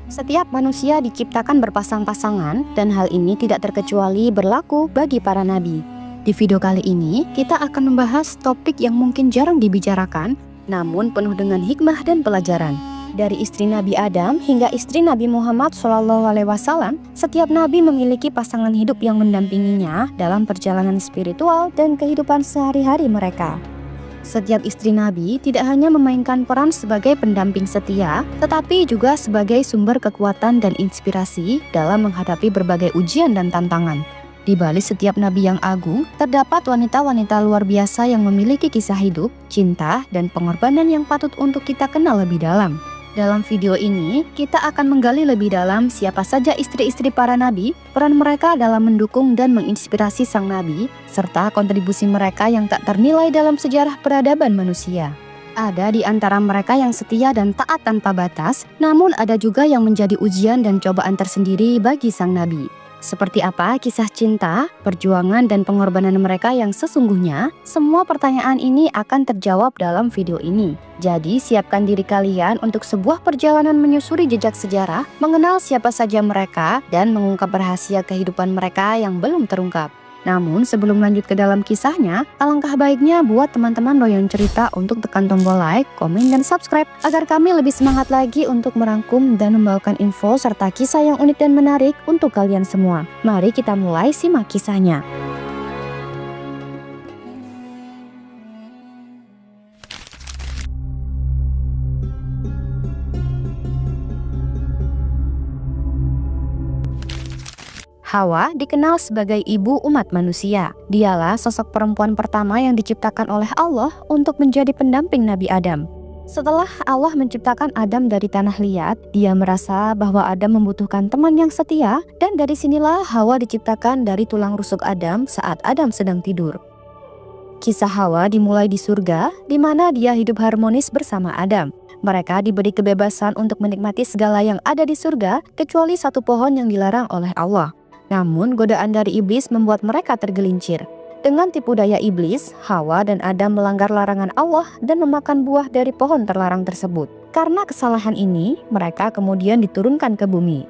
Setiap manusia diciptakan berpasang-pasangan dan hal ini tidak terkecuali berlaku bagi para nabi. Di video kali ini, kita akan membahas topik yang mungkin jarang dibicarakan, namun penuh dengan hikmah dan pelajaran. Dari istri Nabi Adam hingga istri Nabi Muhammad SAW, setiap nabi memiliki pasangan hidup yang mendampinginya dalam perjalanan spiritual dan kehidupan sehari-hari mereka. Setiap istri Nabi tidak hanya memainkan peran sebagai pendamping setia, tetapi juga sebagai sumber kekuatan dan inspirasi dalam menghadapi berbagai ujian dan tantangan. Di balik setiap nabi yang agung, terdapat wanita-wanita luar biasa yang memiliki kisah hidup, cinta, dan pengorbanan yang patut untuk kita kenal lebih dalam. Dalam video ini, kita akan menggali lebih dalam siapa saja istri-istri para nabi, peran mereka dalam mendukung dan menginspirasi sang nabi, serta kontribusi mereka yang tak ternilai dalam sejarah peradaban manusia. Ada di antara mereka yang setia dan taat tanpa batas, namun ada juga yang menjadi ujian dan cobaan tersendiri bagi sang nabi. Seperti apa kisah cinta, perjuangan, dan pengorbanan mereka yang sesungguhnya? Semua pertanyaan ini akan terjawab dalam video ini. Jadi siapkan diri kalian untuk sebuah perjalanan menyusuri jejak sejarah, mengenal siapa saja mereka, dan mengungkap rahasia kehidupan mereka yang belum terungkap. Namun sebelum lanjut ke dalam kisahnya, alangkah baiknya buat teman-teman Doyan Cerita untuk tekan tombol like, komen, dan subscribe agar kami lebih semangat lagi untuk merangkum dan membawakan info serta kisah yang unik dan menarik untuk kalian semua. Mari kita mulai simak kisahnya. Hawa dikenal sebagai ibu umat manusia. Dialah sosok perempuan pertama yang diciptakan oleh Allah untuk menjadi pendamping Nabi Adam. Setelah Allah menciptakan Adam dari tanah liat, dia merasa bahwa Adam membutuhkan teman yang setia, dan dari sinilah Hawa diciptakan dari tulang rusuk Adam saat Adam sedang tidur. Kisah Hawa dimulai di surga, di mana dia hidup harmonis bersama Adam. Mereka diberi kebebasan untuk menikmati segala yang ada di surga, kecuali satu pohon yang dilarang oleh Allah. Namun, godaan dari iblis membuat mereka tergelincir. Dengan tipu daya iblis, Hawa dan Adam melanggar larangan Allah dan memakan buah dari pohon terlarang tersebut. Karena kesalahan ini, mereka kemudian diturunkan ke bumi.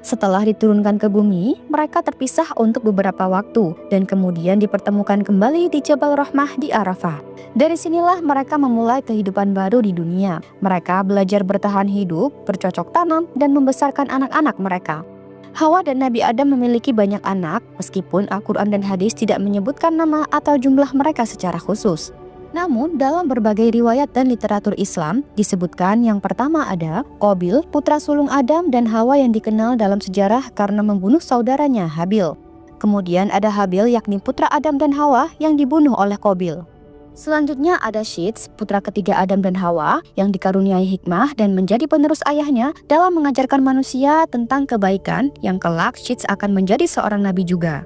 Setelah diturunkan ke bumi, mereka terpisah untuk beberapa waktu dan kemudian dipertemukan kembali di Jabal Rahmah di Arafah. Dari sinilah mereka memulai kehidupan baru di dunia. Mereka belajar bertahan hidup, bercocok tanam, dan membesarkan anak-anak mereka. Hawa dan Nabi Adam memiliki banyak anak, meskipun Al-Quran dan hadis tidak menyebutkan nama atau jumlah mereka secara khusus. Namun, dalam berbagai riwayat dan literatur Islam, disebutkan yang pertama ada Qabil, putra sulung Adam dan Hawa yang dikenal dalam sejarah karena membunuh saudaranya Habil. Kemudian ada Habil yakni putra Adam dan Hawa yang dibunuh oleh Qabil. Selanjutnya ada Syits, putra ketiga Adam dan Hawa, yang dikaruniai hikmah dan menjadi penerus ayahnya dalam mengajarkan manusia tentang kebaikan, yang kelak Syits akan menjadi seorang nabi juga.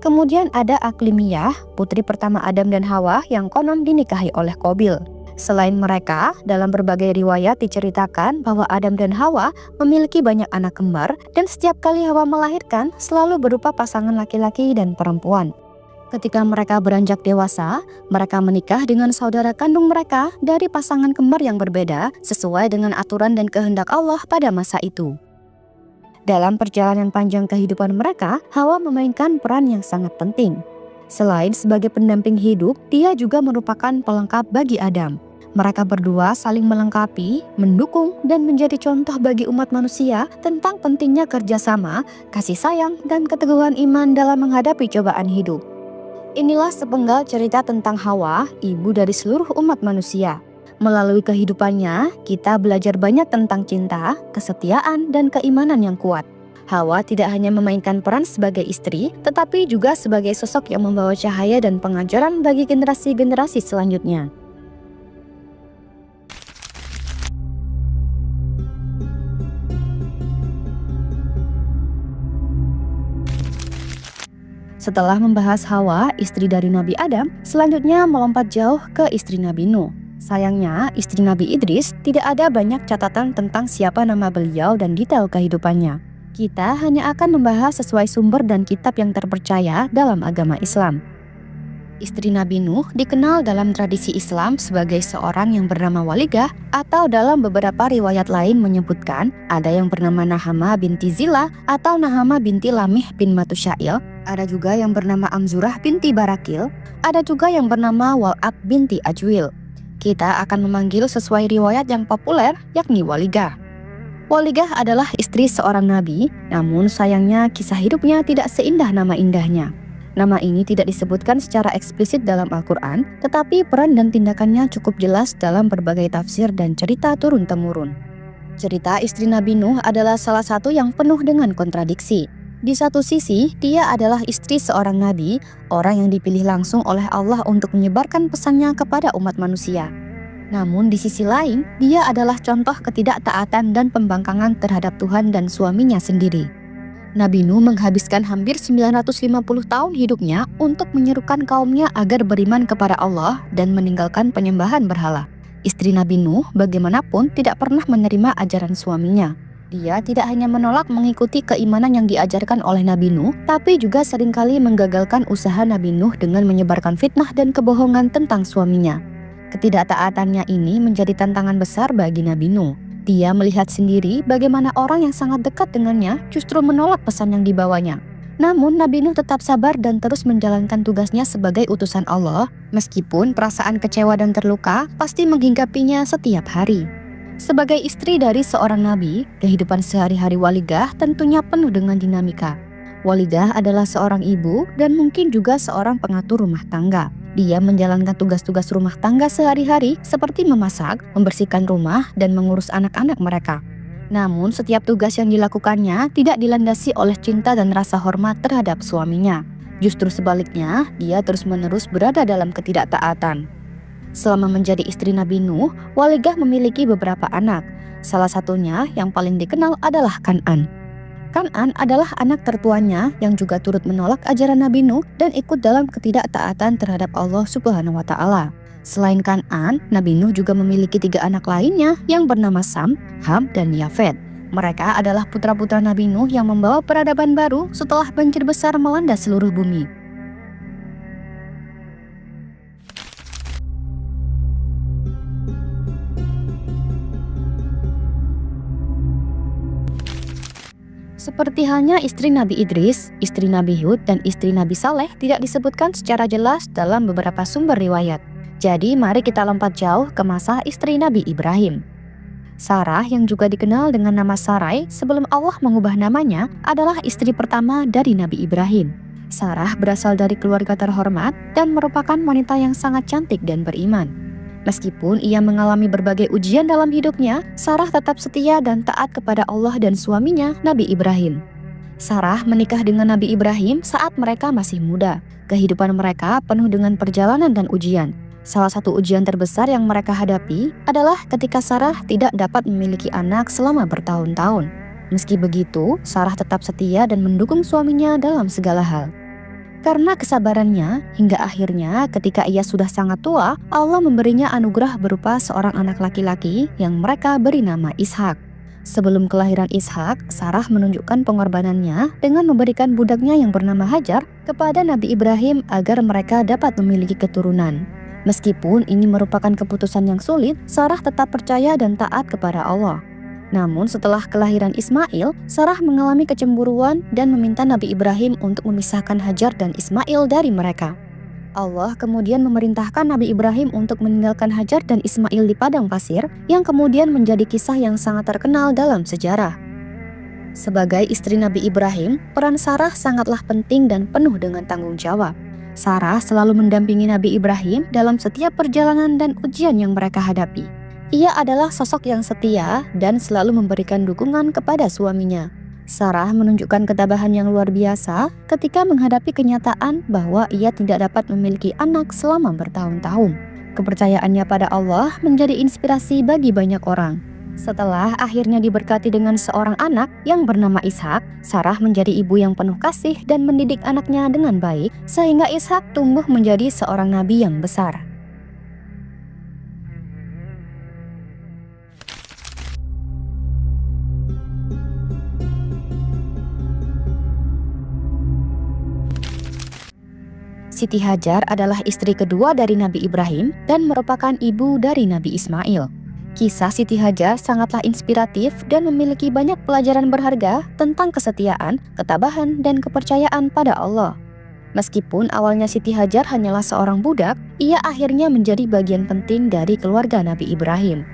Kemudian ada Aklimiyah, putri pertama Adam dan Hawa yang konon dinikahi oleh Qabil. Selain mereka, dalam berbagai riwayat diceritakan bahwa Adam dan Hawa memiliki banyak anak kembar, dan setiap kali Hawa melahirkan selalu berupa pasangan laki-laki dan perempuan. Ketika mereka beranjak dewasa, mereka menikah dengan saudara kandung mereka dari pasangan kembar yang berbeda sesuai dengan aturan dan kehendak Allah pada masa itu. Dalam perjalanan panjang kehidupan mereka, Hawa memainkan peran yang sangat penting. Selain sebagai pendamping hidup, dia juga merupakan pelengkap bagi Adam. Mereka berdua saling melengkapi, mendukung, dan menjadi contoh bagi umat manusia tentang pentingnya kerjasama, kasih sayang, dan keteguhan iman dalam menghadapi cobaan hidup. Inilah sepenggal cerita tentang Hawa, ibu dari seluruh umat manusia. Melalui kehidupannya, kita belajar banyak tentang cinta, kesetiaan, dan keimanan yang kuat. Hawa tidak hanya memainkan peran sebagai istri, tetapi juga sebagai sosok yang membawa cahaya dan pengajaran bagi generasi-generasi selanjutnya. Setelah membahas Hawa, istri dari Nabi Adam, selanjutnya melompat jauh ke istri Nabi Nuh. Sayangnya, istri Nabi Idris tidak ada banyak catatan tentang siapa nama beliau dan detail kehidupannya. Kita hanya akan membahas sesuai sumber dan kitab yang terpercaya dalam agama Islam. Istri Nabi Nuh dikenal dalam tradisi Islam sebagai seorang yang bernama Waligah, atau dalam beberapa riwayat lain menyebutkan ada yang bernama Nahama binti Zila atau Nahama binti Lamih bin Matusyail, ada juga yang bernama Amzurah binti Barakil, ada juga yang bernama Wal'ad binti Ajwil. Kita akan memanggil sesuai riwayat yang populer, yakni Waligah. Waligah adalah istri seorang nabi, namun sayangnya kisah hidupnya tidak seindah nama indahnya. Nama ini tidak disebutkan secara eksplisit dalam Al-Quran, tetapi peran dan tindakannya cukup jelas dalam berbagai tafsir dan cerita turun-temurun. Cerita istri Nabi Nuh adalah salah satu yang penuh dengan kontradiksi. Di satu sisi, dia adalah istri seorang nabi, orang yang dipilih langsung oleh Allah untuk menyebarkan pesannya kepada umat manusia. Namun di sisi lain, dia adalah contoh ketidaktaatan dan pembangkangan terhadap Tuhan dan suaminya sendiri. Nabi Nuh menghabiskan hampir 950 tahun hidupnya untuk menyerukan kaumnya agar beriman kepada Allah dan meninggalkan penyembahan berhala. Istri Nabi Nuh bagaimanapun tidak pernah menerima ajaran suaminya. Dia tidak hanya menolak mengikuti keimanan yang diajarkan oleh Nabi Nuh, tapi juga seringkali menggagalkan usaha Nabi Nuh dengan menyebarkan fitnah dan kebohongan tentang suaminya. Ketidaktaatannya ini menjadi tantangan besar bagi Nabi Nuh. Dia melihat sendiri bagaimana orang yang sangat dekat dengannya justru menolak pesan yang dibawanya. Namun Nabi Nuh tetap sabar dan terus menjalankan tugasnya sebagai utusan Allah, meskipun perasaan kecewa dan terluka pasti menghinggapinya setiap hari. Sebagai istri dari seorang nabi, kehidupan sehari-hari Waligah tentunya penuh dengan dinamika. Waligah adalah seorang ibu dan mungkin juga seorang pengatur rumah tangga. Dia menjalankan tugas-tugas rumah tangga sehari-hari seperti memasak, membersihkan rumah, dan mengurus anak-anak mereka. Namun setiap tugas yang dilakukannya tidak dilandasi oleh cinta dan rasa hormat terhadap suaminya. Justru sebaliknya, dia terus-menerus berada dalam ketidaktaatan. Selama menjadi istri Nabi Nuh, Waligah memiliki beberapa anak. Salah satunya yang paling dikenal adalah Kan'an. Kan'an adalah anak tertuanya yang juga turut menolak ajaran Nabi Nuh dan ikut dalam ketidaktaatan terhadap Allah Subhanahu wa Ta'ala. Selain Kan'an, Nabi Nuh juga memiliki 3 anak lainnya yang bernama Sam, Ham, dan Yafet. Mereka adalah putra-putra Nabi Nuh yang membawa peradaban baru setelah banjir besar melanda seluruh bumi. Seperti halnya istri Nabi Idris, istri Nabi Hud, dan istri Nabi Saleh tidak disebutkan secara jelas dalam beberapa sumber riwayat. Jadi mari kita lompat jauh ke masa istri Nabi Ibrahim. Sarah yang juga dikenal dengan nama Sarai sebelum Allah mengubah namanya adalah istri pertama dari Nabi Ibrahim. Sarah berasal dari keluarga terhormat dan merupakan wanita yang sangat cantik dan beriman. Meskipun ia mengalami berbagai ujian dalam hidupnya, Sarah tetap setia dan taat kepada Allah dan suaminya, Nabi Ibrahim. Sarah menikah dengan Nabi Ibrahim saat mereka masih muda. Kehidupan mereka penuh dengan perjalanan dan ujian. Salah satu ujian terbesar yang mereka hadapi adalah ketika Sarah tidak dapat memiliki anak selama bertahun-tahun. Meski begitu, Sarah tetap setia dan mendukung suaminya dalam segala hal. Karena kesabarannya, hingga akhirnya ketika ia sudah sangat tua, Allah memberinya anugerah berupa seorang anak laki-laki yang mereka beri nama Ishak. Sebelum kelahiran Ishak, Sarah menunjukkan pengorbanannya dengan memberikan budaknya yang bernama Hajar kepada Nabi Ibrahim agar mereka dapat memiliki keturunan. Meskipun ini merupakan keputusan yang sulit, Sarah tetap percaya dan taat kepada Allah. Namun setelah kelahiran Ismail, Sarah mengalami kecemburuan dan meminta Nabi Ibrahim untuk memisahkan Hajar dan Ismail dari mereka. Allah kemudian memerintahkan Nabi Ibrahim untuk meninggalkan Hajar dan Ismail di padang pasir, yang kemudian menjadi kisah yang sangat terkenal dalam sejarah. Sebagai istri Nabi Ibrahim, peran Sarah sangatlah penting dan penuh dengan tanggung jawab. Sarah selalu mendampingi Nabi Ibrahim dalam setiap perjalanan dan ujian yang mereka hadapi. Ia adalah sosok yang setia dan selalu memberikan dukungan kepada suaminya. Sarah menunjukkan ketabahan yang luar biasa ketika menghadapi kenyataan bahwa ia tidak dapat memiliki anak selama bertahun-tahun. Kepercayaannya pada Allah menjadi inspirasi bagi banyak orang. Setelah akhirnya diberkati dengan seorang anak yang bernama Ishak, Sarah menjadi ibu yang penuh kasih dan mendidik anaknya dengan baik, sehingga Ishak tumbuh menjadi seorang nabi yang besar. Siti Hajar adalah istri kedua dari Nabi Ibrahim dan merupakan ibu dari Nabi Ismail. Kisah Siti Hajar sangatlah inspiratif dan memiliki banyak pelajaran berharga tentang kesetiaan, ketabahan, dan kepercayaan pada Allah. Meskipun awalnya Siti Hajar hanyalah seorang budak, ia akhirnya menjadi bagian penting dari keluarga Nabi Ibrahim.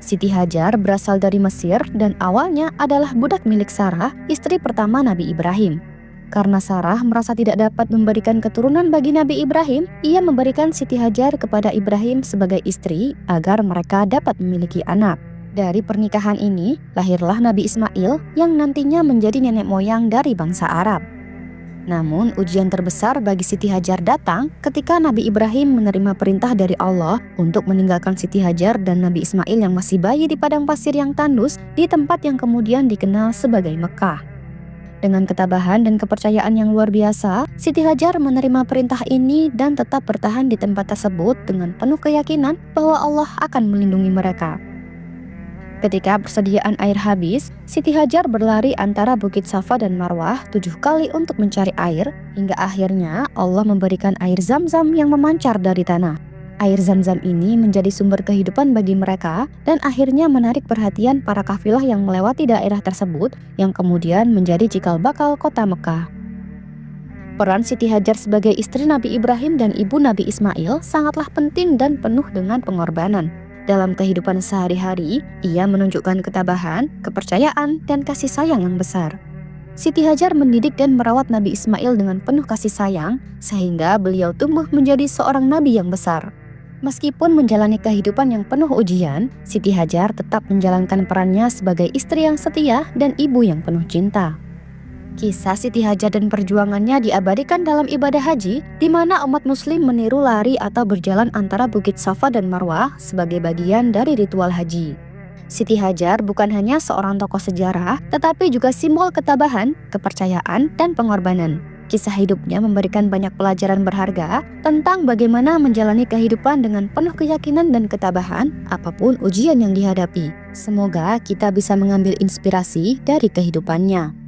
Siti Hajar berasal dari Mesir dan awalnya adalah budak milik Sarah, istri pertama Nabi Ibrahim. Karena Sarah merasa tidak dapat memberikan keturunan bagi Nabi Ibrahim, ia memberikan Siti Hajar kepada Ibrahim sebagai istri agar mereka dapat memiliki anak. Dari pernikahan ini, lahirlah Nabi Ismail yang nantinya menjadi nenek moyang dari bangsa Arab. Namun, ujian terbesar bagi Siti Hajar datang ketika Nabi Ibrahim menerima perintah dari Allah untuk meninggalkan Siti Hajar dan Nabi Ismail yang masih bayi di padang pasir yang tandus di tempat yang kemudian dikenal sebagai Mekah. Dengan ketabahan dan kepercayaan yang luar biasa, Siti Hajar menerima perintah ini dan tetap bertahan di tempat tersebut dengan penuh keyakinan bahwa Allah akan melindungi mereka. Ketika persediaan air habis, Siti Hajar berlari antara Bukit Safa dan Marwah 7 kali untuk mencari air, hingga akhirnya Allah memberikan air Zam-Zam yang memancar dari tanah. Air Zam-Zam ini menjadi sumber kehidupan bagi mereka dan akhirnya menarik perhatian para kafilah yang melewati daerah tersebut yang kemudian menjadi cikal bakal kota Mekah. Peran Siti Hajar sebagai istri Nabi Ibrahim dan ibu Nabi Ismail sangatlah penting dan penuh dengan pengorbanan. Dalam kehidupan sehari-hari, ia menunjukkan ketabahan, kepercayaan, dan kasih sayang yang besar. Siti Hajar mendidik dan merawat Nabi Ismail dengan penuh kasih sayang, sehingga beliau tumbuh menjadi seorang nabi yang besar. Meskipun menjalani kehidupan yang penuh ujian, Siti Hajar tetap menjalankan perannya sebagai istri yang setia dan ibu yang penuh cinta. Kisah Siti Hajar dan perjuangannya diabadikan dalam ibadah haji, di mana umat muslim meniru lari atau berjalan antara Bukit Safa dan Marwah sebagai bagian dari ritual haji. Siti Hajar bukan hanya seorang tokoh sejarah, tetapi juga simbol ketabahan, kepercayaan, dan pengorbanan. Kisah hidupnya memberikan banyak pelajaran berharga tentang bagaimana menjalani kehidupan dengan penuh keyakinan dan ketabahan apapun ujian yang dihadapi. Semoga kita bisa mengambil inspirasi dari kehidupannya.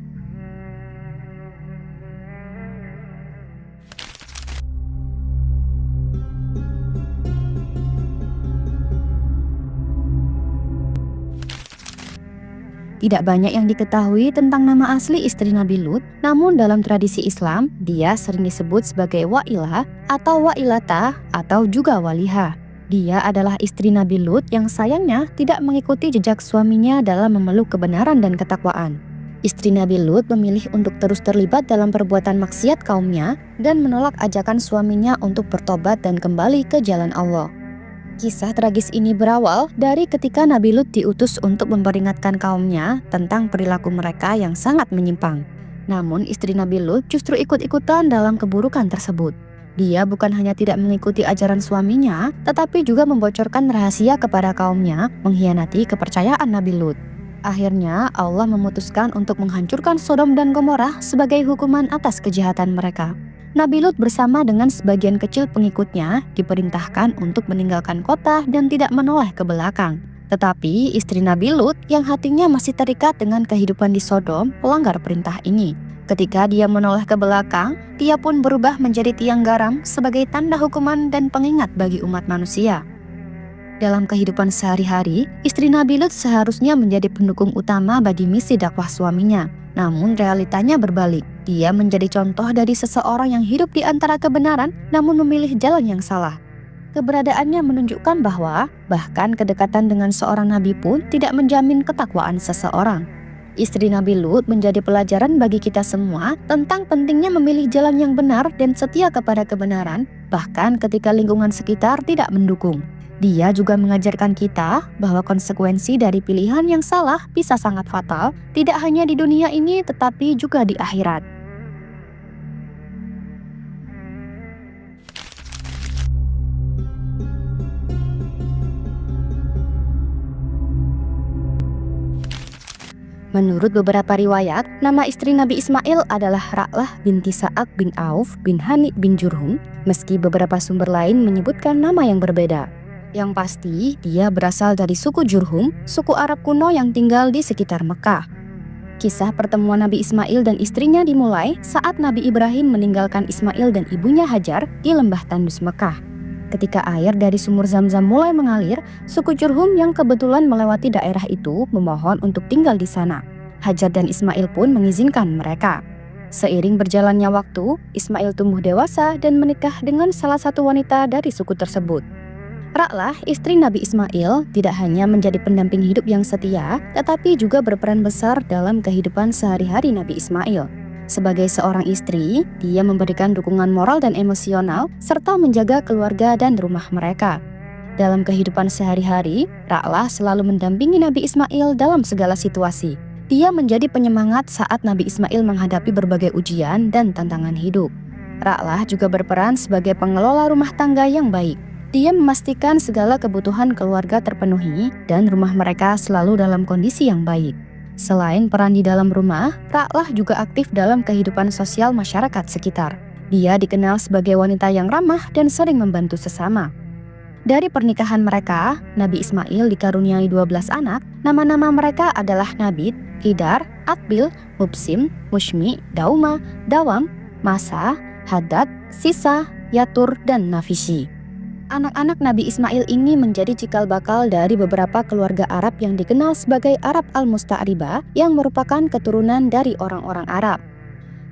Tidak banyak yang diketahui tentang nama asli istri Nabi Lut, namun dalam tradisi Islam, dia sering disebut sebagai Wa'ilah atau Wa'ilata atau juga Waliha. Dia adalah istri Nabi Lut yang sayangnya tidak mengikuti jejak suaminya dalam memeluk kebenaran dan ketakwaan. Istri Nabi Lut memilih untuk terus terlibat dalam perbuatan maksiat kaumnya dan menolak ajakan suaminya untuk bertobat dan kembali ke jalan Allah. Kisah tragis ini berawal dari ketika Nabi Lut diutus untuk memperingatkan kaumnya tentang perilaku mereka yang sangat menyimpang. Namun istri Nabi Lut justru ikut-ikutan dalam keburukan tersebut. Dia bukan hanya tidak mengikuti ajaran suaminya, tetapi juga membocorkan rahasia kepada kaumnya, mengkhianati kepercayaan Nabi Lut. Akhirnya Allah memutuskan untuk menghancurkan Sodom dan Gomorrah sebagai hukuman atas kejahatan mereka. Nabi Lut bersama dengan sebagian kecil pengikutnya diperintahkan untuk meninggalkan kota dan tidak menoleh ke belakang. Tetapi istri Nabi Lut yang hatinya masih terikat dengan kehidupan di Sodom melanggar perintah ini. Ketika dia menoleh ke belakang, dia pun berubah menjadi tiang garam sebagai tanda hukuman dan pengingat bagi umat manusia. Dalam kehidupan sehari-hari, istri Nabi Lut seharusnya menjadi pendukung utama bagi misi dakwah suaminya. Namun realitanya berbalik. Dia menjadi contoh dari seseorang yang hidup di antara kebenaran namun memilih jalan yang salah. Keberadaannya menunjukkan bahwa bahkan kedekatan dengan seorang nabi pun tidak menjamin ketakwaan seseorang. Istri Nabi Lut menjadi pelajaran bagi kita semua tentang pentingnya memilih jalan yang benar dan setia kepada kebenaran, bahkan ketika lingkungan sekitar tidak mendukung. Dia juga mengajarkan kita bahwa konsekuensi dari pilihan yang salah bisa sangat fatal, tidak hanya di dunia ini tetapi juga di akhirat. Menurut beberapa riwayat, nama istri Nabi Ismail adalah Ra'lah binti Sa'ad bin Auf bin Hani bin Jurhum, meski beberapa sumber lain menyebutkan nama yang berbeda. Yang pasti, dia berasal dari suku Jurhum, suku Arab kuno yang tinggal di sekitar Mekah. Kisah pertemuan Nabi Ismail dan istrinya dimulai saat Nabi Ibrahim meninggalkan Ismail dan ibunya Hajar di lembah tandus Mekah. Ketika air dari sumur Zam-Zam mulai mengalir, suku Jurhum yang kebetulan melewati daerah itu memohon untuk tinggal di sana. Hajar dan Ismail pun mengizinkan mereka. Seiring berjalannya waktu, Ismail tumbuh dewasa dan menikah dengan salah satu wanita dari suku tersebut. Ra'lah, istri Nabi Ismail, tidak hanya menjadi pendamping hidup yang setia, tetapi juga berperan besar dalam kehidupan sehari-hari Nabi Ismail. Sebagai seorang istri, dia memberikan dukungan moral dan emosional, serta menjaga keluarga dan rumah mereka. Dalam kehidupan sehari-hari, Ra'lah selalu mendampingi Nabi Ismail dalam segala situasi. Dia menjadi penyemangat saat Nabi Ismail menghadapi berbagai ujian dan tantangan hidup. Ra'lah juga berperan sebagai pengelola rumah tangga yang baik. Dia memastikan segala kebutuhan keluarga terpenuhi dan rumah mereka selalu dalam kondisi yang baik. Selain peran di dalam rumah, Ra'lah juga aktif dalam kehidupan sosial masyarakat sekitar. Dia dikenal sebagai wanita yang ramah dan sering membantu sesama. Dari pernikahan mereka, Nabi Ismail dikaruniai 12 anak. Nama-nama mereka adalah Nabit, Hidar, Akbil, Mubsim, Mushmi, Dauma, Dawam, Masa, Hadad, Sisa, Yatur, dan Nafisi. Anak-anak Nabi Ismail ini menjadi cikal bakal dari beberapa keluarga Arab yang dikenal sebagai Arab al-Musta'ribah yang merupakan keturunan dari orang-orang Arab.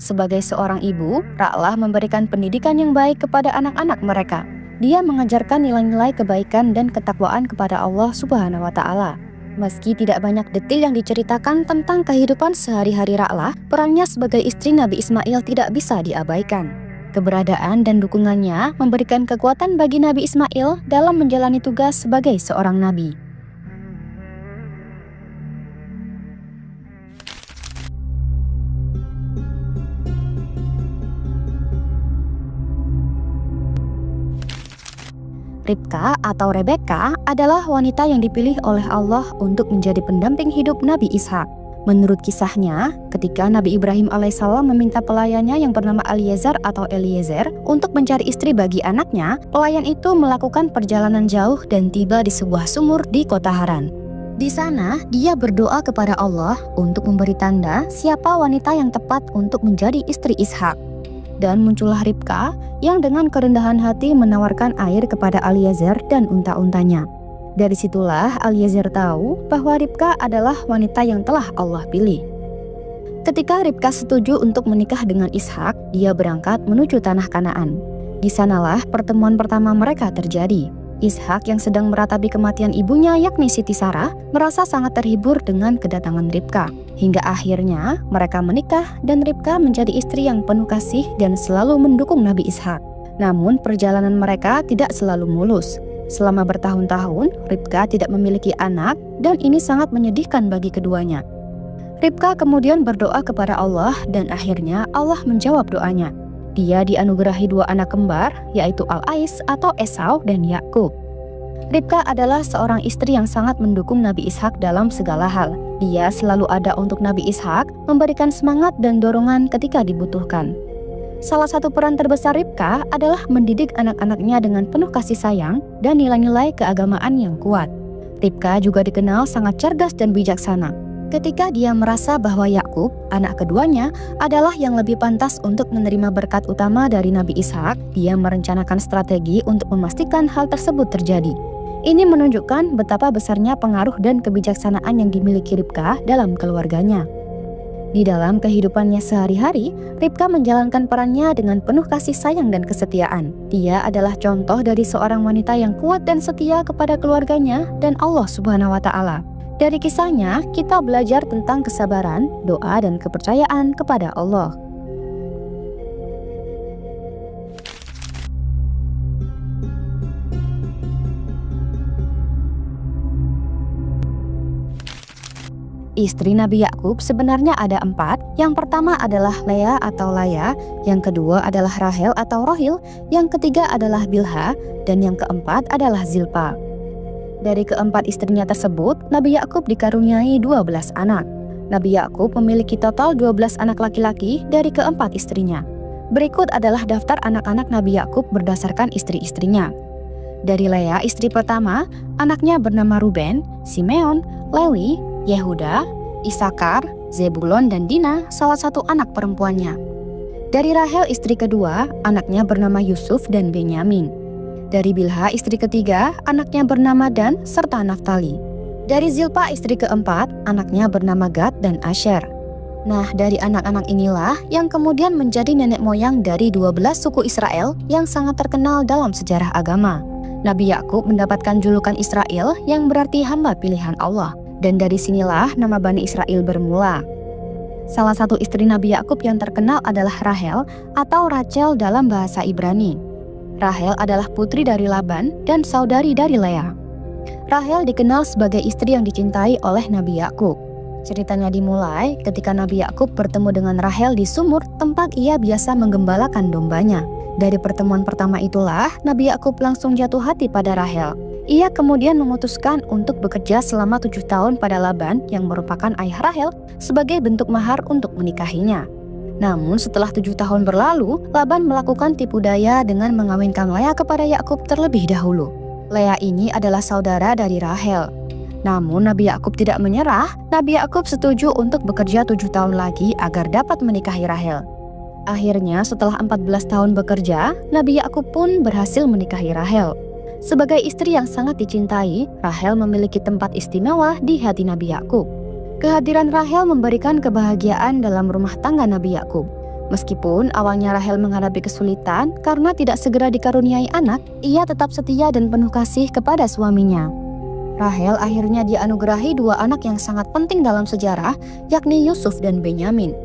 Sebagai seorang ibu, Ra'lah memberikan pendidikan yang baik kepada anak-anak mereka. Dia mengajarkan nilai-nilai kebaikan dan ketakwaan kepada Allah Subhanahu wa Ta'ala. Meski tidak banyak detail yang diceritakan tentang kehidupan sehari-hari Ra'lah, perannya sebagai istri Nabi Ismail tidak bisa diabaikan. Keberadaan dan dukungannya memberikan kekuatan bagi Nabi Ismail dalam menjalani tugas sebagai seorang nabi. Ribka atau Rebeka adalah wanita yang dipilih oleh Allah untuk menjadi pendamping hidup Nabi Ishak. Menurut kisahnya, ketika Nabi Ibrahim alaihissalam meminta pelayannya yang bernama Eliezer atau Eliezer untuk mencari istri bagi anaknya, pelayan itu melakukan perjalanan jauh dan tiba di sebuah sumur di kota Haran. Di sana, dia berdoa kepada Allah untuk memberi tanda siapa wanita yang tepat untuk menjadi istri Ishak. Dan muncullah Ribka yang dengan kerendahan hati menawarkan air kepada Eliezer dan unta-untanya. Dari situlah Eliezer tahu bahwa Ribka adalah wanita yang telah Allah pilih. Ketika Ribka setuju untuk menikah dengan Ishak, dia berangkat menuju tanah Kanaan. Di sanalah pertemuan pertama mereka terjadi. Ishak yang sedang meratapi kematian ibunya yakni Siti Sarah merasa sangat terhibur dengan kedatangan Ribka. Hingga akhirnya mereka menikah dan Ribka menjadi istri yang penuh kasih dan selalu mendukung Nabi Ishak. Namun perjalanan mereka tidak selalu mulus. Selama bertahun-tahun, Ribka tidak memiliki anak dan ini sangat menyedihkan bagi keduanya. Ribka kemudian berdoa kepada Allah dan akhirnya Allah menjawab doanya. Dia dianugerahi 2 anak kembar, yaitu Al-Ais atau Esau dan Yakub. Ribka adalah seorang istri yang sangat mendukung Nabi Ishak dalam segala hal. Dia selalu ada untuk Nabi Ishak, memberikan semangat dan dorongan ketika dibutuhkan. Salah satu peran terbesar Ribka adalah mendidik anak-anaknya dengan penuh kasih sayang dan nilai-nilai keagamaan yang kuat. Ribka juga dikenal sangat cerdas dan bijaksana. Ketika dia merasa bahwa Yakub, anak keduanya, adalah yang lebih pantas untuk menerima berkat utama dari Nabi Ishak, dia merencanakan strategi untuk memastikan hal tersebut terjadi. Ini menunjukkan betapa besarnya pengaruh dan kebijaksanaan yang dimiliki Ribka dalam keluarganya. Di dalam kehidupannya sehari-hari, Ribka menjalankan perannya dengan penuh kasih sayang dan kesetiaan. Dia adalah contoh dari seorang wanita yang kuat dan setia kepada keluarganya dan Allah Subhanahu wa Ta'ala. Dari kisahnya, kita belajar tentang kesabaran, doa, dan kepercayaan kepada Allah. Istri Nabi Yakub sebenarnya ada 4. Yang pertama adalah Lea atau Laya, yang kedua adalah Rahel atau Rohil, yang ketiga adalah Bilha, dan yang keempat adalah Zilpa. Dari keempat istrinya tersebut, Nabi Yakub dikaruniai 12 anak. Nabi Yakub memiliki total 12 anak laki-laki dari keempat istrinya. Berikut adalah daftar anak-anak Nabi Yakub berdasarkan istri-istrinya. Dari Lea, istri pertama, anaknya bernama Ruben, Simeon, Lewi, Yehuda, Isakar, Zebulon dan Dina salah satu anak perempuannya. Dari Rahel istri kedua, anaknya bernama Yusuf dan Benyamin. Dari Bilha istri ketiga, anaknya bernama Dan serta Naftali. Dari Zilpa istri keempat, anaknya bernama Gad dan Asher. Nah, dari anak-anak inilah yang kemudian menjadi nenek moyang dari 12 suku Israel yang sangat terkenal dalam sejarah agama. Nabi Yakub mendapatkan julukan Israel yang berarti hamba pilihan Allah. Dan dari sinilah nama Bani Israel bermula. Salah satu istri Nabi Yakub yang terkenal adalah Rahel atau Rachel dalam bahasa Ibrani. Rahel adalah putri dari Laban dan saudari dari Lea. Rahel dikenal sebagai istri yang dicintai oleh Nabi Yakub. Ceritanya dimulai ketika Nabi Yakub bertemu dengan Rahel di sumur tempat ia biasa menggembalakan dombanya. Dari pertemuan pertama itulah Nabi Yakub langsung jatuh hati pada Rahel. Ia kemudian memutuskan untuk bekerja selama 7 tahun pada Laban yang merupakan ayah Rahel sebagai bentuk mahar untuk menikahinya. Namun setelah 7 tahun berlalu, Laban melakukan tipu daya dengan mengawinkan Lea kepada Yakub terlebih dahulu. Lea ini adalah saudara dari Rahel. Namun Nabi Yakub tidak menyerah. Nabi Yakub setuju untuk bekerja 7 tahun lagi agar dapat menikahi Rahel. Akhirnya setelah 14 tahun bekerja, Nabi Yakub pun berhasil menikahi Rahel. Sebagai istri yang sangat dicintai, Rahel memiliki tempat istimewa di hati Nabi Yakub. Kehadiran Rahel memberikan kebahagiaan dalam rumah tangga Nabi Yakub. Meskipun awalnya Rahel menghadapi kesulitan karena tidak segera dikaruniai anak, ia tetap setia dan penuh kasih kepada suaminya. Rahel akhirnya dianugerahi 2 anak yang sangat penting dalam sejarah, yakni Yusuf dan Benyamin.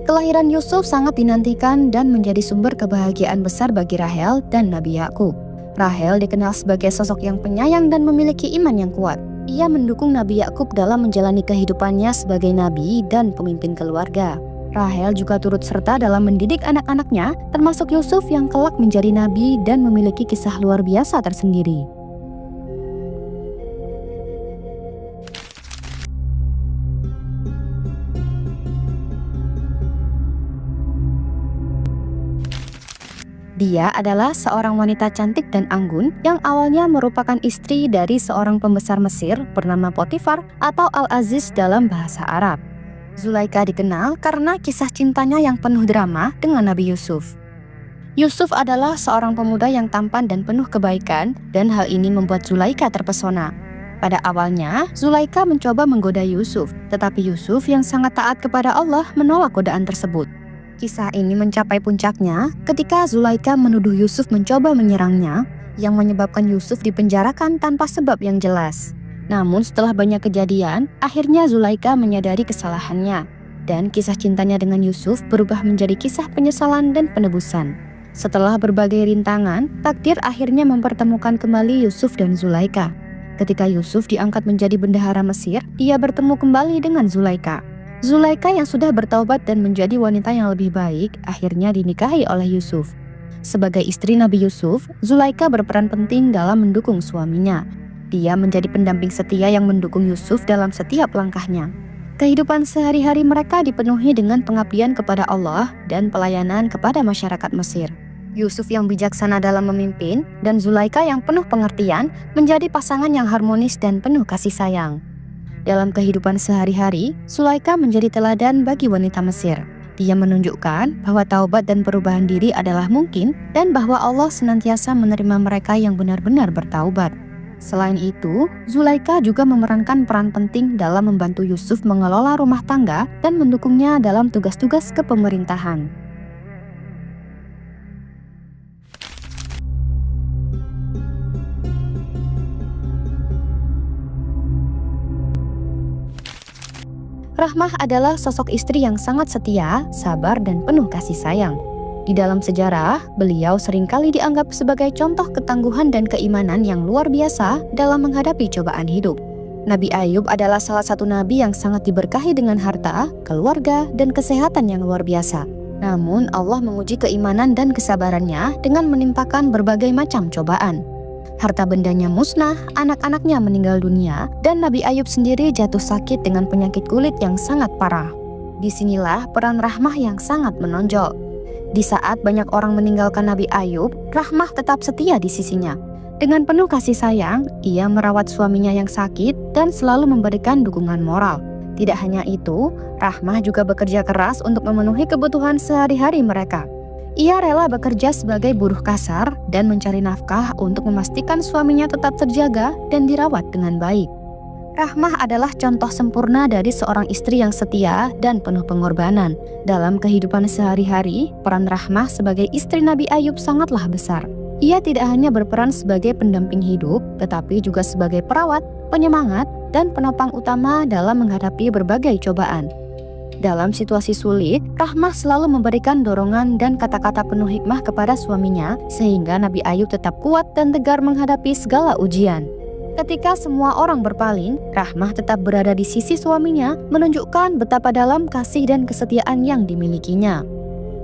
Kelahiran Yusuf sangat dinantikan dan menjadi sumber kebahagiaan besar bagi Rahel dan Nabi Yakub. Rahel dikenal sebagai sosok yang penyayang dan memiliki iman yang kuat. Ia mendukung Nabi Yakub dalam menjalani kehidupannya sebagai nabi dan pemimpin keluarga. Rahel juga turut serta dalam mendidik anak-anaknya, termasuk Yusuf yang kelak menjadi nabi dan memiliki kisah luar biasa tersendiri. Dia adalah seorang wanita cantik dan anggun yang awalnya merupakan istri dari seorang pembesar Mesir bernama Potifar atau Al-Aziz dalam bahasa Arab. Zulaikha dikenal karena kisah cintanya yang penuh drama dengan Nabi Yusuf. Yusuf adalah seorang pemuda yang tampan dan penuh kebaikan, dan hal ini membuat Zulaikha terpesona. Pada awalnya, Zulaikha mencoba menggoda Yusuf, tetapi Yusuf yang sangat taat kepada Allah menolak godaan tersebut. Kisah ini mencapai puncaknya ketika Zulaikha menuduh Yusuf mencoba menyerangnya, yang menyebabkan Yusuf dipenjarakan tanpa sebab yang jelas. Namun setelah banyak kejadian, akhirnya Zulaikha menyadari kesalahannya, dan kisah cintanya dengan Yusuf berubah menjadi kisah penyesalan dan penebusan. Setelah berbagai rintangan, takdir akhirnya mempertemukan kembali Yusuf dan Zulaikha. Ketika Yusuf diangkat menjadi bendahara Mesir, ia bertemu kembali dengan Zulaikha. Zulaikha yang sudah bertaubat dan menjadi wanita yang lebih baik akhirnya dinikahi oleh Yusuf. Sebagai istri Nabi Yusuf, Zulaikha berperan penting dalam mendukung suaminya. Dia menjadi pendamping setia yang mendukung Yusuf dalam setiap langkahnya. Kehidupan sehari-hari mereka dipenuhi dengan pengabdian kepada Allah dan pelayanan kepada masyarakat Mesir. Yusuf yang bijaksana dalam memimpin dan Zulaikha yang penuh pengertian menjadi pasangan yang harmonis dan penuh kasih sayang. Dalam kehidupan sehari-hari, Zulaikha menjadi teladan bagi wanita Mesir. Dia menunjukkan bahwa taubat dan perubahan diri adalah mungkin dan bahwa Allah senantiasa menerima mereka yang benar-benar bertaubat. Selain itu, Zulaikha juga memerankan peran penting dalam membantu Yusuf mengelola rumah tangga dan mendukungnya dalam tugas-tugas kepemerintahan. Rahmah adalah sosok istri yang sangat setia, sabar, dan penuh kasih sayang. Di dalam sejarah, beliau seringkali dianggap sebagai contoh ketangguhan dan keimanan yang luar biasa dalam menghadapi cobaan hidup. Nabi Ayub adalah salah satu nabi yang sangat diberkahi dengan harta, keluarga, dan kesehatan yang luar biasa. Namun Allah menguji keimanan dan kesabarannya dengan menimpakan berbagai macam cobaan. Harta bendanya musnah, anak-anaknya meninggal dunia, dan Nabi Ayub sendiri jatuh sakit dengan penyakit kulit yang sangat parah. Disinilah peran Rahmah yang sangat menonjol. Di saat banyak orang meninggalkan Nabi Ayub, Rahmah tetap setia di sisinya. Dengan penuh kasih sayang, ia merawat suaminya yang sakit dan selalu memberikan dukungan moral. Tidak hanya itu, Rahmah juga bekerja keras untuk memenuhi kebutuhan sehari-hari mereka. Ia rela bekerja sebagai buruh kasar dan mencari nafkah untuk memastikan suaminya tetap terjaga dan dirawat dengan baik. Rahmah adalah contoh sempurna dari seorang istri yang setia dan penuh pengorbanan. Dalam kehidupan sehari-hari, peran Rahmah sebagai istri Nabi Ayub sangatlah besar. Ia tidak hanya berperan sebagai pendamping hidup, tetapi juga sebagai perawat, penyemangat, dan penopang utama dalam menghadapi berbagai cobaan. Dalam situasi sulit, Rahmah selalu memberikan dorongan dan kata-kata penuh hikmah kepada suaminya, sehingga Nabi Ayub tetap kuat dan tegar menghadapi segala ujian. Ketika semua orang berpaling, Rahmah tetap berada di sisi suaminya, menunjukkan betapa dalam kasih dan kesetiaan yang dimilikinya.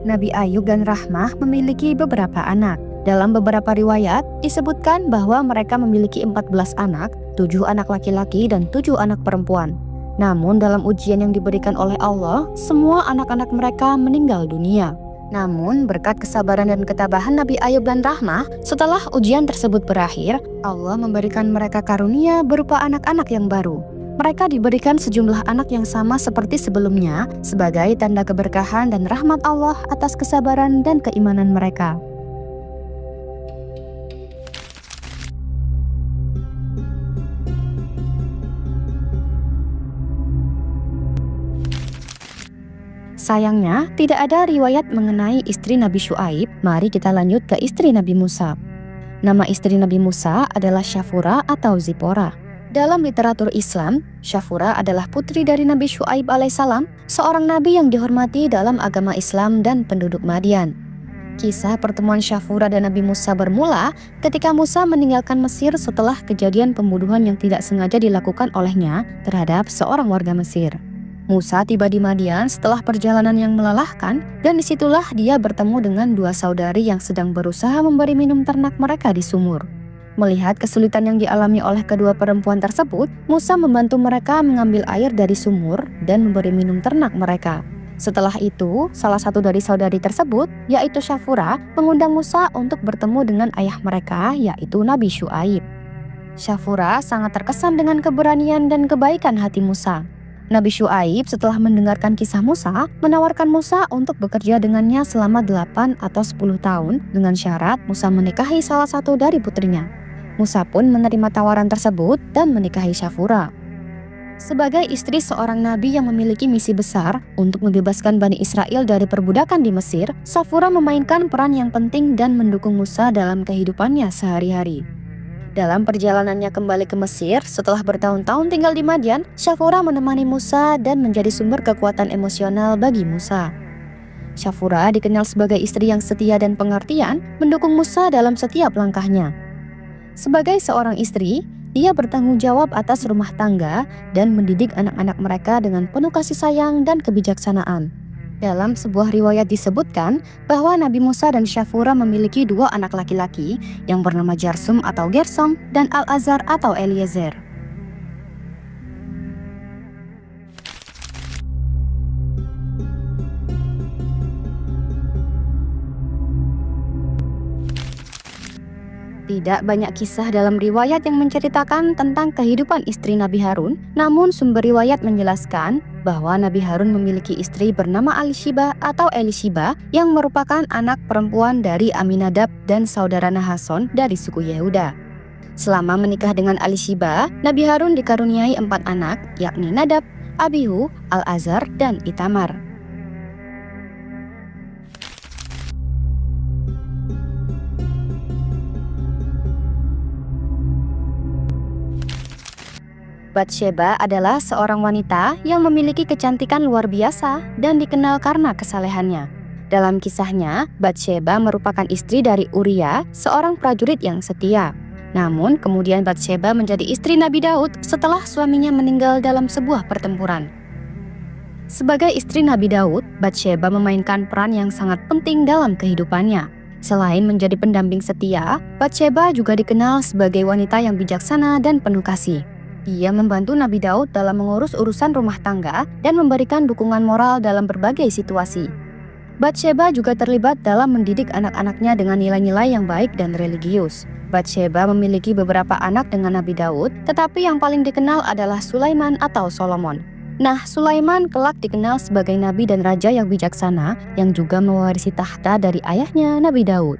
Nabi Ayub dan Rahmah memiliki beberapa anak. Dalam beberapa riwayat, disebutkan bahwa mereka memiliki 14 anak, 7 anak laki-laki dan 7 anak perempuan. Namun dalam ujian yang diberikan oleh Allah, semua anak-anak mereka meninggal dunia. Namun berkat kesabaran dan ketabahan Nabi Ayub dan Rahmah, setelah ujian tersebut berakhir, Allah memberikan mereka karunia berupa anak-anak yang baru. Mereka diberikan sejumlah anak yang sama seperti sebelumnya, sebagai tanda keberkahan dan rahmat Allah atas kesabaran dan keimanan mereka. Sayangnya, tidak ada riwayat mengenai istri Nabi Syuaib. Mari kita lanjut ke istri Nabi Musa. Nama istri Nabi Musa adalah Syafura atau Zipora. Dalam literatur Islam, Syafura adalah putri dari Nabi Syuaib alaihissalam, seorang nabi yang dihormati dalam agama Islam dan penduduk Madian. Kisah pertemuan Syafura dan Nabi Musa bermula ketika Musa meninggalkan Mesir setelah kejadian pembunuhan yang tidak sengaja dilakukan olehnya terhadap seorang warga Mesir. Musa tiba di Madian setelah perjalanan yang melelahkan, dan disitulah dia bertemu dengan 2 saudari yang sedang berusaha memberi minum ternak mereka di sumur. Melihat kesulitan yang dialami oleh kedua perempuan tersebut, Musa membantu mereka mengambil air dari sumur dan memberi minum ternak mereka. Setelah itu, salah satu dari saudari tersebut, yaitu Syafura, mengundang Musa untuk bertemu dengan ayah mereka, yaitu Nabi Syuaib. Syafura sangat terkesan dengan keberanian dan kebaikan hati Musa. Nabi Syuaib setelah mendengarkan kisah Musa, menawarkan Musa untuk bekerja dengannya selama 8 atau 10 tahun dengan syarat Musa menikahi salah satu dari putrinya. Musa pun menerima tawaran tersebut dan menikahi Syafura. Sebagai istri seorang nabi yang memiliki misi besar untuk membebaskan Bani Israel dari perbudakan di Mesir, Syafura memainkan peran yang penting dan mendukung Musa dalam kehidupannya sehari-hari. Dalam perjalanannya kembali ke Mesir, setelah bertahun-tahun tinggal di Madian, Syafura menemani Musa dan menjadi sumber kekuatan emosional bagi Musa. Syafura dikenal sebagai istri yang setia dan pengertian, mendukung Musa dalam setiap langkahnya. Sebagai seorang istri, dia bertanggung jawab atas rumah tangga dan mendidik anak-anak mereka dengan penuh kasih sayang dan kebijaksanaan. Dalam sebuah riwayat disebutkan bahwa Nabi Musa dan Syafura memiliki 2 anak laki-laki yang bernama Jarsum atau Gersom dan Al-Azhar atau Eliezer. Tidak banyak kisah dalam riwayat yang menceritakan tentang kehidupan istri Nabi Harun, namun sumber riwayat menjelaskan bahwa Nabi Harun memiliki istri bernama Alishiba atau Elishiba yang merupakan anak perempuan dari Aminadab dan saudara Nahason dari suku Yehuda. Selama menikah dengan Alishiba, Nabi Harun dikaruniai 4 anak, yakni Nadab, Abihu, Al-Azhar, dan Itamar. Batsheba adalah seorang wanita yang memiliki kecantikan luar biasa dan dikenal karena kesalehannya. Dalam kisahnya, Batsheba merupakan istri dari Uria, seorang prajurit yang setia. Namun, kemudian Batsheba menjadi istri Nabi Daud setelah suaminya meninggal dalam sebuah pertempuran. Sebagai istri Nabi Daud, Batsheba memainkan peran yang sangat penting dalam kehidupannya. Selain menjadi pendamping setia, Batsheba juga dikenal sebagai wanita yang bijaksana dan penuh kasih. Dia membantu Nabi Daud dalam mengurus urusan rumah tangga dan memberikan dukungan moral dalam berbagai situasi. Batsheba juga terlibat dalam mendidik anak-anaknya dengan nilai-nilai yang baik dan religius. Batsheba memiliki beberapa anak dengan Nabi Daud, tetapi yang paling dikenal adalah Sulaiman atau Solomon. Nah, Sulaiman kelak dikenal sebagai nabi dan raja yang bijaksana yang juga mewarisi tahta dari ayahnya Nabi Daud.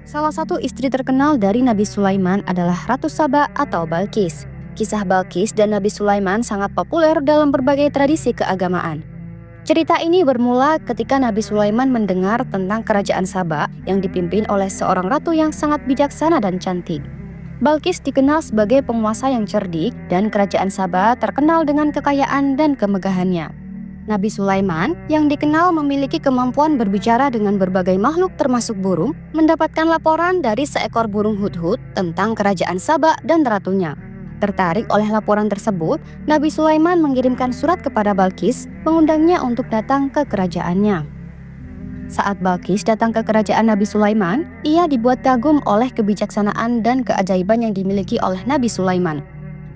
Salah satu istri terkenal dari Nabi Sulaiman adalah Ratu Saba atau Balqis. Kisah Balqis dan Nabi Sulaiman sangat populer dalam berbagai tradisi keagamaan. Cerita ini bermula ketika Nabi Sulaiman mendengar tentang kerajaan Saba yang dipimpin oleh seorang ratu yang sangat bijaksana dan cantik. Balqis dikenal sebagai penguasa yang cerdik dan kerajaan Saba terkenal dengan kekayaan dan kemegahannya. Nabi Sulaiman yang dikenal memiliki kemampuan berbicara dengan berbagai makhluk termasuk burung, mendapatkan laporan dari seekor burung hudhud tentang kerajaan Saba dan ratunya. Tertarik oleh laporan tersebut, Nabi Sulaiman mengirimkan surat kepada Balqis, mengundangnya untuk datang ke kerajaannya. Saat Balqis datang ke kerajaan Nabi Sulaiman, ia dibuat kagum oleh kebijaksanaan dan keajaiban yang dimiliki oleh Nabi Sulaiman.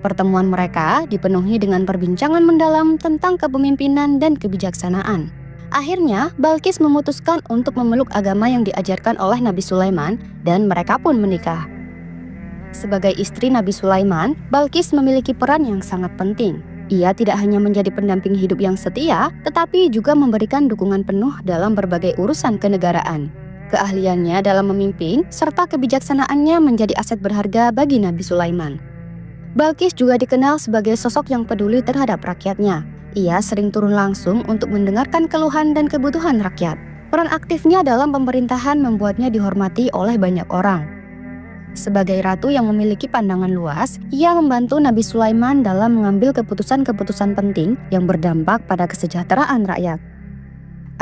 Pertemuan mereka dipenuhi dengan perbincangan mendalam tentang kepemimpinan dan kebijaksanaan. Akhirnya, Balqis memutuskan untuk memeluk agama yang diajarkan oleh Nabi Sulaiman dan mereka pun menikah. Sebagai istri Nabi Sulaiman, Balqis memiliki peran yang sangat penting. Ia tidak hanya menjadi pendamping hidup yang setia, tetapi juga memberikan dukungan penuh dalam berbagai urusan kenegaraan. Keahliannya dalam memimpin serta kebijaksanaannya menjadi aset berharga bagi Nabi Sulaiman. Balqis juga dikenal sebagai sosok yang peduli terhadap rakyatnya. Ia sering turun langsung untuk mendengarkan keluhan dan kebutuhan rakyat. Peran aktifnya dalam pemerintahan membuatnya dihormati oleh banyak orang. Sebagai ratu yang memiliki pandangan luas, ia membantu Nabi Sulaiman dalam mengambil keputusan-keputusan penting yang berdampak pada kesejahteraan rakyat.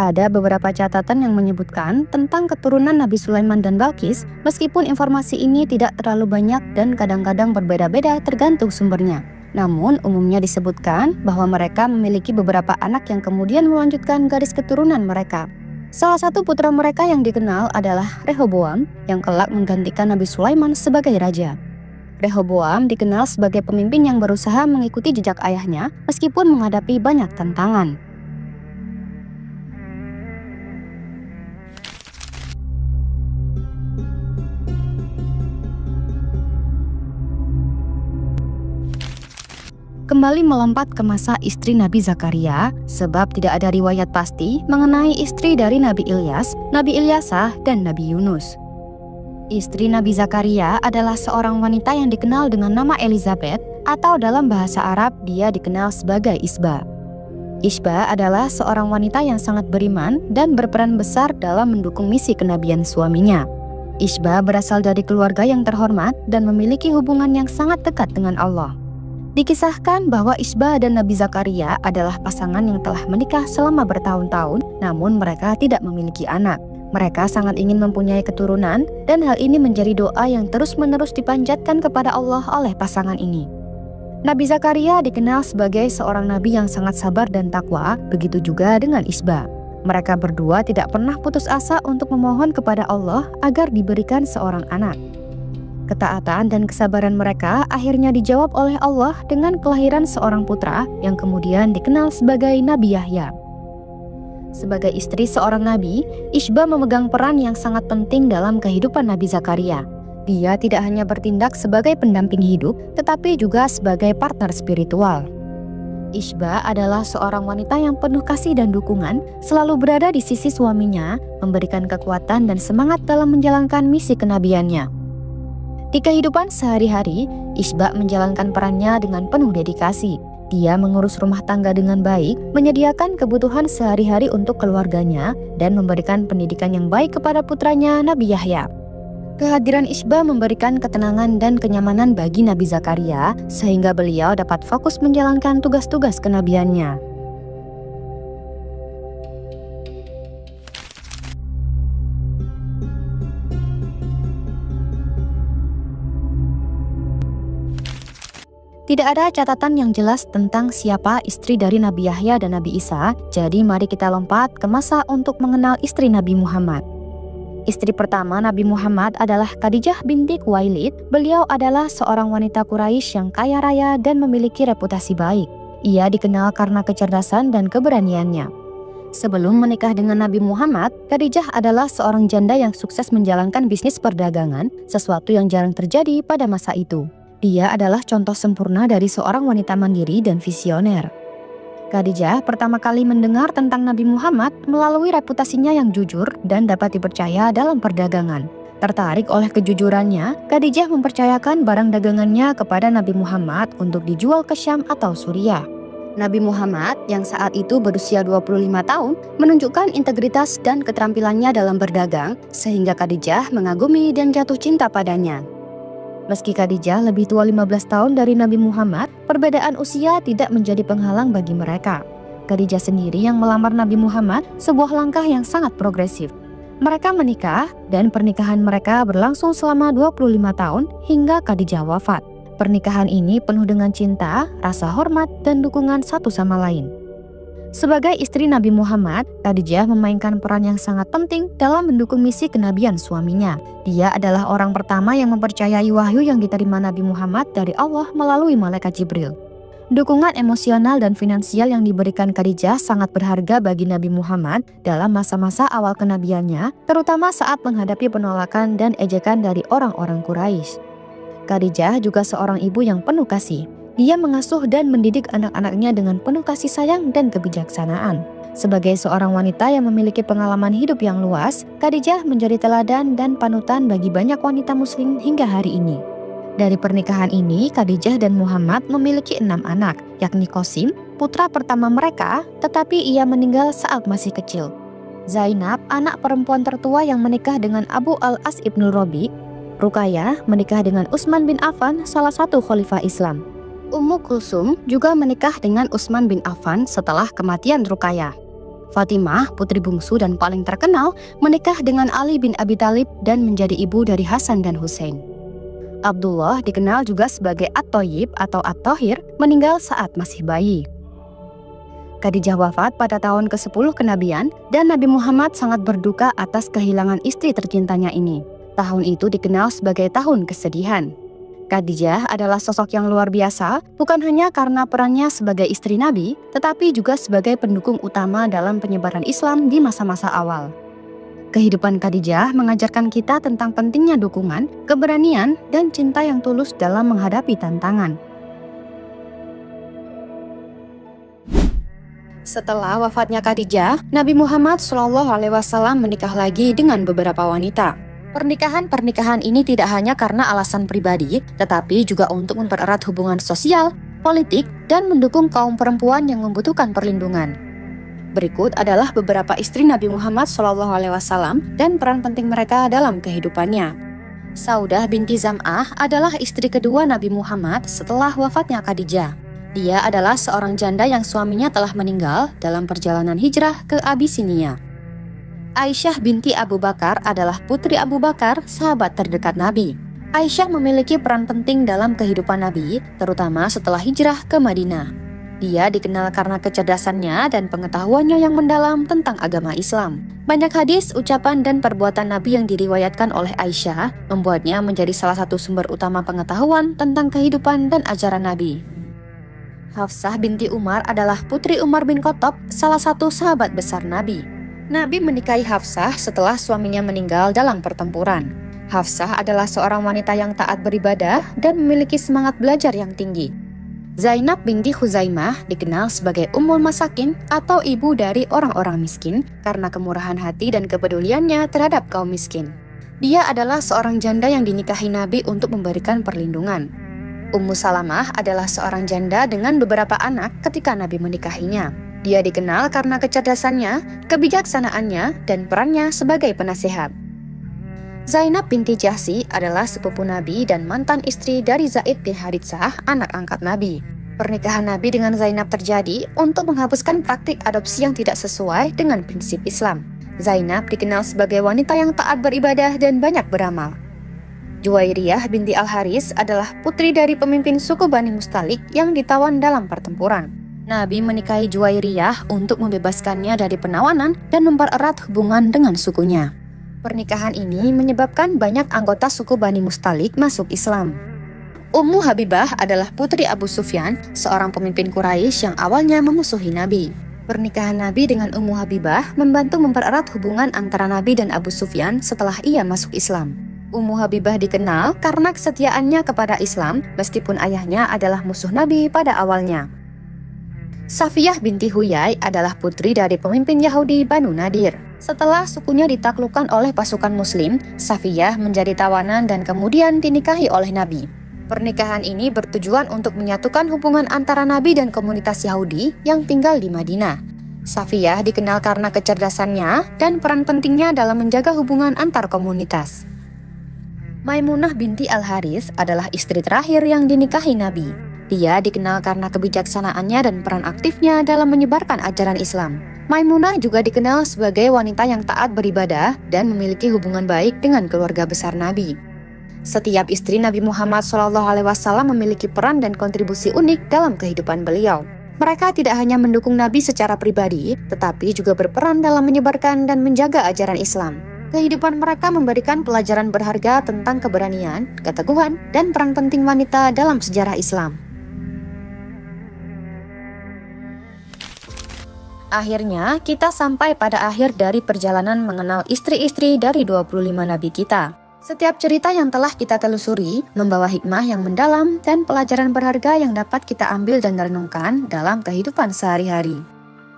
Ada beberapa catatan yang menyebutkan tentang keturunan Nabi Sulaiman dan Balqis, meskipun informasi ini tidak terlalu banyak dan kadang-kadang berbeda-beda tergantung sumbernya. Namun, umumnya disebutkan bahwa mereka memiliki beberapa anak yang kemudian melanjutkan garis keturunan mereka. Salah satu putra mereka yang dikenal adalah Rehoboam, yang kelak menggantikan Nabi Sulaiman sebagai raja. Rehoboam dikenal sebagai pemimpin yang berusaha mengikuti jejak ayahnya meskipun menghadapi banyak tantangan. Kembali melompat ke masa istri Nabi Zakaria, sebab tidak ada riwayat pasti mengenai istri dari Nabi Ilyas, Nabi Ilyasah, dan Nabi Yunus. Istri Nabi Zakaria adalah seorang wanita yang dikenal dengan nama Elizabeth, atau dalam bahasa Arab dia dikenal sebagai Isba. Isba adalah seorang wanita yang sangat beriman dan berperan besar dalam mendukung misi kenabian suaminya. Isba berasal dari keluarga yang terhormat dan memiliki hubungan yang sangat dekat dengan Allah. Dikisahkan bahwa Isba dan Nabi Zakaria adalah pasangan yang telah menikah selama bertahun-tahun, namun mereka tidak memiliki anak. Mereka sangat ingin mempunyai keturunan, dan hal ini menjadi doa yang terus-menerus dipanjatkan kepada Allah oleh pasangan ini. Nabi Zakaria dikenal sebagai seorang nabi yang sangat sabar dan takwa, begitu juga dengan Isba. Mereka berdua tidak pernah putus asa untuk memohon kepada Allah agar diberikan seorang anak. Ketaatan dan kesabaran mereka akhirnya dijawab oleh Allah dengan kelahiran seorang putra yang kemudian dikenal sebagai Nabi Yahya. Sebagai istri seorang nabi, Isba memegang peran yang sangat penting dalam kehidupan Nabi Zakaria. Dia tidak hanya bertindak sebagai pendamping hidup, tetapi juga sebagai partner spiritual. Isba adalah seorang wanita yang penuh kasih dan dukungan, selalu berada di sisi suaminya, memberikan kekuatan dan semangat dalam menjalankan misi kenabiannya. Di kehidupan sehari-hari, Isba menjalankan perannya dengan penuh dedikasi. Dia mengurus rumah tangga dengan baik, menyediakan kebutuhan sehari-hari untuk keluarganya, dan memberikan pendidikan yang baik kepada putranya Nabi Yahya. Kehadiran Isba memberikan ketenangan dan kenyamanan bagi Nabi Zakaria, sehingga beliau dapat fokus menjalankan tugas-tugas kenabiannya. Tidak ada catatan yang jelas tentang siapa istri dari Nabi Yahya dan Nabi Isa, jadi mari kita lompat ke masa untuk mengenal istri Nabi Muhammad. Istri pertama Nabi Muhammad adalah Khadijah binti Khuwailid. Beliau adalah seorang wanita Quraisy yang kaya raya dan memiliki reputasi baik. Ia dikenal karena kecerdasan dan keberaniannya. Sebelum menikah dengan Nabi Muhammad, Khadijah adalah seorang janda yang sukses menjalankan bisnis perdagangan, sesuatu yang jarang terjadi pada masa itu. Dia adalah contoh sempurna dari seorang wanita mandiri dan visioner. Khadijah pertama kali mendengar tentang Nabi Muhammad melalui reputasinya yang jujur dan dapat dipercaya dalam perdagangan. Tertarik oleh kejujurannya, Khadijah mempercayakan barang dagangannya kepada Nabi Muhammad untuk dijual ke Syam atau Suriah. Nabi Muhammad yang saat itu berusia 25 tahun menunjukkan integritas dan keterampilannya dalam berdagang sehingga Khadijah mengagumi dan jatuh cinta padanya. Meski Khadijah lebih tua 15 tahun dari Nabi Muhammad, perbedaan usia tidak menjadi penghalang bagi mereka. Khadijah sendiri yang melamar Nabi Muhammad, sebuah langkah yang sangat progresif. Mereka menikah dan pernikahan mereka berlangsung selama 25 tahun hingga Khadijah wafat. Pernikahan ini penuh dengan cinta, rasa hormat, dan dukungan satu sama lain. Sebagai istri Nabi Muhammad, Khadijah memainkan peran yang sangat penting dalam mendukung misi kenabian suaminya. Dia adalah orang pertama yang mempercayai wahyu yang diterima Nabi Muhammad dari Allah melalui malaikat Jibril. Dukungan emosional dan finansial yang diberikan Khadijah sangat berharga bagi Nabi Muhammad dalam masa-masa awal kenabiannya, terutama saat menghadapi penolakan dan ejekan dari orang-orang Quraisy. Khadijah juga seorang ibu yang penuh kasih. Dia mengasuh dan mendidik anak-anaknya dengan penuh kasih sayang dan kebijaksanaan. Sebagai seorang wanita yang memiliki pengalaman hidup yang luas, Khadijah menjadi teladan dan panutan bagi banyak wanita muslim hingga hari ini. Dari pernikahan ini, Khadijah dan Muhammad memiliki 6 anak, yakni Qasim, putra pertama mereka, tetapi ia meninggal saat masih kecil. Zainab, anak perempuan tertua yang menikah dengan Abu al-As ibnul Rabi'. Ruqayyah menikah dengan Utsman bin Affan, salah satu khalifah Islam. Ummu Kulsum juga menikah dengan Utsman bin Affan setelah kematian Ruqayyah. Fatimah, putri bungsu dan paling terkenal, menikah dengan Ali bin Abi Thalib dan menjadi ibu dari Hasan dan Husain. Abdullah dikenal juga sebagai At-Thayyib atau At-Thahir, meninggal saat masih bayi. Khadijah wafat pada tahun ke-10 kenabian dan Nabi Muhammad sangat berduka atas kehilangan istri tercintanya ini. Tahun itu dikenal sebagai tahun kesedihan. Khadijah adalah sosok yang luar biasa, bukan hanya karena perannya sebagai istri Nabi, tetapi juga sebagai pendukung utama dalam penyebaran Islam di masa-masa awal. Kehidupan Khadijah mengajarkan kita tentang pentingnya dukungan, keberanian, dan cinta yang tulus dalam menghadapi tantangan. Setelah wafatnya Khadijah, Nabi Muhammad SAW menikah lagi dengan beberapa wanita. Pernikahan ini tidak hanya karena alasan pribadi, tetapi juga untuk mempererat hubungan sosial, politik, dan mendukung kaum perempuan yang membutuhkan perlindungan. Berikut adalah beberapa istri Nabi Muhammad SAW dan peran penting mereka dalam kehidupannya. Saudah binti Zam'ah adalah istri kedua Nabi Muhammad setelah wafatnya Khadijah. Dia adalah seorang janda yang suaminya telah meninggal dalam perjalanan hijrah ke Abisinia. Aisyah binti Abu Bakar adalah putri Abu Bakar, sahabat terdekat Nabi. Aisyah memiliki peran penting dalam kehidupan Nabi, terutama setelah hijrah ke Madinah. Dia dikenal karena kecerdasannya dan pengetahuannya yang mendalam tentang agama Islam. Banyak hadis, ucapan, dan perbuatan Nabi yang diriwayatkan oleh Aisyah membuatnya menjadi salah satu sumber utama pengetahuan tentang kehidupan dan ajaran Nabi. Hafsah binti Umar adalah putri Umar bin Khattab, salah satu sahabat besar Nabi. Nabi menikahi Hafsah setelah suaminya meninggal dalam pertempuran. Hafsah adalah seorang wanita yang taat beribadah dan memiliki semangat belajar yang tinggi. Zainab binti Khuzaimah dikenal sebagai Ummul Masakin atau ibu dari orang-orang miskin karena kemurahan hati dan kepeduliannya terhadap kaum miskin. Dia adalah seorang janda yang dinikahi Nabi untuk memberikan perlindungan. Ummu Salamah adalah seorang janda dengan beberapa anak ketika Nabi menikahinya. Dia dikenal karena kecerdasannya, kebijaksanaannya, dan perannya sebagai penasehat. Zainab binti Jahsy adalah sepupu Nabi dan mantan istri dari Zaid bin Haritsah, anak angkat Nabi. Pernikahan Nabi dengan Zainab terjadi untuk menghapuskan praktik adopsi yang tidak sesuai dengan prinsip Islam. Zainab dikenal sebagai wanita yang taat beribadah dan banyak beramal. Juwairiyah binti Al-Haris adalah putri dari pemimpin suku Bani Mustalik yang ditawan dalam pertempuran. Nabi menikahi Juwairiyah untuk membebaskannya dari penawanan dan mempererat hubungan dengan sukunya. Pernikahan ini menyebabkan banyak anggota suku Bani Mustalik masuk Islam. Ummu Habibah adalah putri Abu Sufyan, seorang pemimpin Quraisy yang awalnya memusuhi Nabi. Pernikahan Nabi dengan Ummu Habibah membantu mempererat hubungan antara Nabi dan Abu Sufyan setelah ia masuk Islam. Ummu Habibah dikenal karena kesetiaannya kepada Islam meskipun ayahnya adalah musuh Nabi pada awalnya. Safiyah binti Huyai adalah putri dari pemimpin Yahudi Banu Nadir. Setelah sukunya ditaklukkan oleh pasukan Muslim, Safiyah menjadi tawanan dan kemudian dinikahi oleh Nabi. Pernikahan ini bertujuan untuk menyatukan hubungan antara Nabi dan komunitas Yahudi yang tinggal di Madinah. Safiyah dikenal karena kecerdasannya dan peran pentingnya dalam menjaga hubungan antar komunitas. Maimunah binti Al-Haris adalah istri terakhir yang dinikahi Nabi. Dia dikenal karena kebijaksanaannya dan peran aktifnya dalam menyebarkan ajaran Islam. Maimunah juga dikenal sebagai wanita yang taat beribadah dan memiliki hubungan baik dengan keluarga besar Nabi. Setiap istri Nabi Muhammad SAW memiliki peran dan kontribusi unik dalam kehidupan beliau. Mereka tidak hanya mendukung Nabi secara pribadi, tetapi juga berperan dalam menyebarkan dan menjaga ajaran Islam. Kehidupan mereka memberikan pelajaran berharga tentang keberanian, keteguhan, dan peran penting wanita dalam sejarah Islam. Akhirnya, kita sampai pada akhir dari perjalanan mengenal istri-istri dari 25 Nabi kita. Setiap cerita yang telah kita telusuri membawa hikmah yang mendalam dan pelajaran berharga yang dapat kita ambil dan renungkan dalam kehidupan sehari-hari.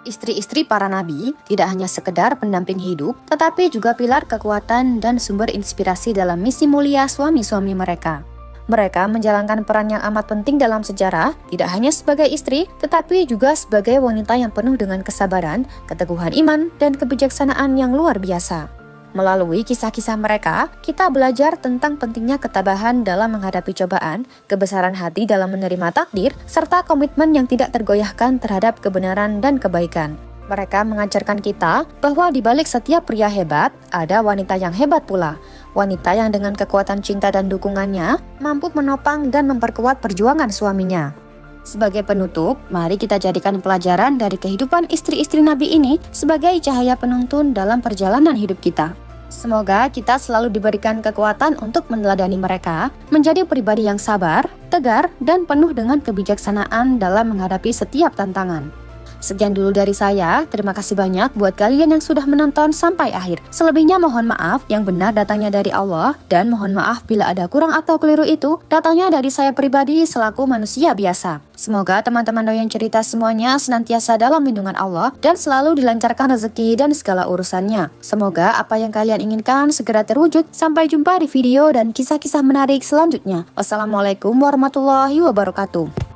Istri-istri para nabi tidak hanya sekedar pendamping hidup, tetapi juga pilar kekuatan dan sumber inspirasi dalam misi mulia suami-suami mereka. Mereka menjalankan peran yang amat penting dalam sejarah, tidak hanya sebagai istri, tetapi juga sebagai wanita yang penuh dengan kesabaran, keteguhan iman, dan kebijaksanaan yang luar biasa. Melalui kisah-kisah mereka, kita belajar tentang pentingnya ketabahan dalam menghadapi cobaan, kebesaran hati dalam menerima takdir, serta komitmen yang tidak tergoyahkan terhadap kebenaran dan kebaikan. Mereka mengajarkan kita bahwa di balik setiap pria hebat, ada wanita yang hebat pula. Wanita yang dengan kekuatan cinta dan dukungannya, mampu menopang dan memperkuat perjuangan suaminya. Sebagai penutup, mari kita jadikan pelajaran dari kehidupan istri-istri Nabi ini sebagai cahaya penuntun dalam perjalanan hidup kita. Semoga kita selalu diberikan kekuatan untuk meneladani mereka, menjadi pribadi yang sabar, tegar, dan penuh dengan kebijaksanaan dalam menghadapi setiap tantangan. Sekian dulu dari saya, terima kasih banyak buat kalian yang sudah menonton sampai akhir. Selebihnya mohon maaf, yang benar datangnya dari Allah, dan mohon maaf bila ada kurang atau keliru itu datangnya dari saya pribadi selaku manusia biasa. Semoga teman-teman doyan cerita semuanya senantiasa dalam lindungan Allah dan selalu dilancarkan rezeki dan segala urusannya. Semoga apa yang kalian inginkan segera terwujud. Sampai jumpa di video dan kisah-kisah menarik selanjutnya. Wassalamualaikum warahmatullahi wabarakatuh.